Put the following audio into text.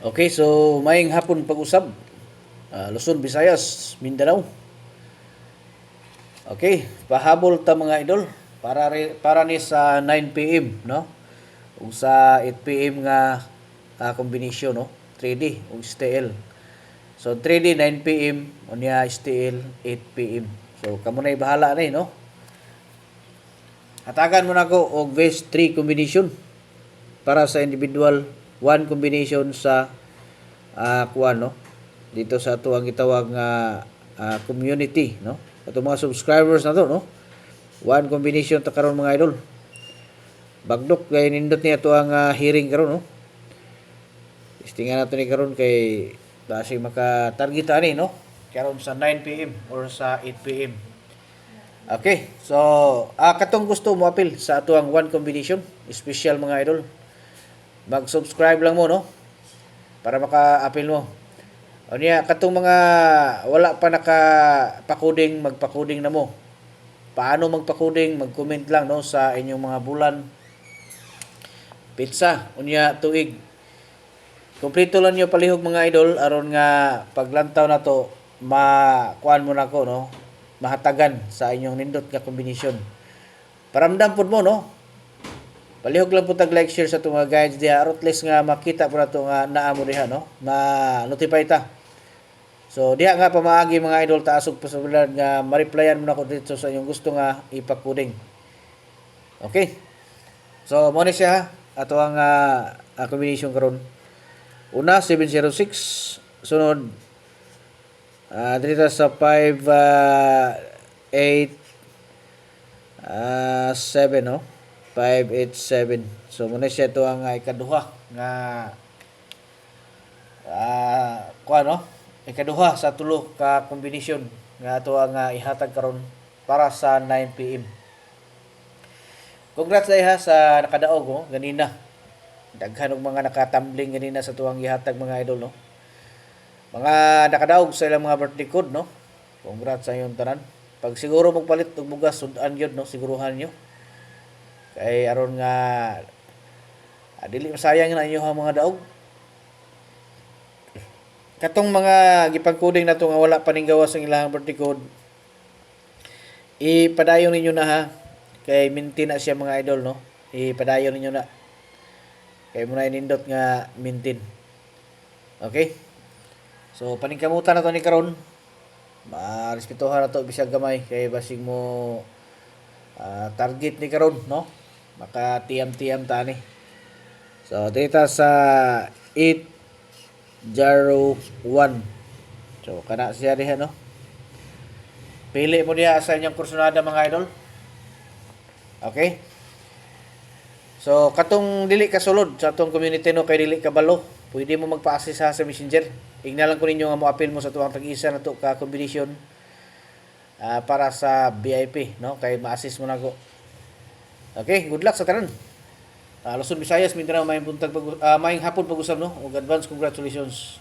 Okay, so maayong hapon pag-usab. Luzon, Visayas, Mindanao. Okay, pahabol ta mga idol para ni sa 9 PM, no? Ug sa 8 PM nga kombinasyon, no? 3D ug STL. So 3D 9 PM unya STL 8 PM. So kamo nay bahala ni, no? Hatagan mo na ko og best 3 combination para sa individual, 1 combination sa kuan, no? Dito sa ato ang gitawag nga community, no? Ato mga subscribers na to, no? 1 combination ta karon mga idol. Bagdok kay nindot ni ato ang hearing karon, no? Istingan nato ni karon kay basi maka-target ani, no? Karon sa 9 PM or sa 8 PM. Okay, so katong gusto mo apil sa ato ang 1 combination, special mga idol. Mag-subscribe lang mo, no? Para maka-apil mo. O niya, katong mga wala pa naka-pakuding, magpakuding na mo. Paano magpakuding? Mag-comment lang, no, sa inyong mga bulan, pizza, unya tuig. Kompleto lang nyo palihog mga idol, aron nga paglantaw na to, makuan mo na ko, no? Mahatagan sa inyong nindot nga kombinasyon. Paramdam po mo, no? Palihog lang po tag-like, share sa itong mga guides diha. Arotless nga makita po na ito nga naamo diha, no? Ma-notify ta. So, diha nga pamaagi mga idol, taasog posibilidad nga ma-replyan mo na ko dito sa inyong gusto nga ipakuding. Okay? So, mo ni siya, ato ang combination karon. Una, 706. Sunod, dito sa 5, 8, 7, no? 587. So muna siya ito ang ikaduha nga kuan, no? Ikaduha sa tulo ka kombinasyon nga ato ang ihatag karon para sa 9 PM. Congrats sa sa nakadaog, no? Ganina. Daghan og mga nakatumbling ganina sa tuwang ihatag mga idol, no? Mga nakadaog sa ilang mga birthday code, no? Congrats sa inyong tanan. Pag siguro magpalit og bugas sudan gyud, no? Siguruhan nyo. Kay aron nga dili masayang na inyo ang mga daog. Katong mga gipagkoding nato nga wala pa ning gawas ang ilang birthday code, ipadayon ninyo na ha, kay maintain na siya mga idol, no? Ipadayon ninyo na kay muna inindot nga maintain. Okay, so paningkamutan na to ni karon, marespetuhan na to bisag gamay kay basig mo target ni karon, no? Maka tiyam-tiyam tani. So dito sa 801. So kana siya diha, no? Pili mo diha sa inyong kursunada mga idol. Okay? So katong dili ka sulod sa atong community, no, kay dili ka balo, pwede mo magpa-access sa Messenger. Ignalan ko ninyo nga mo apil mo sa tuwang tag-isa na to ka combination para sa VIP, no? Kay ma-assist mo na ko. Okay, good luck sa tanan. Luzon, Visayas, Mindanao, mayong hapon pag-usab, no? Ug advance congratulations.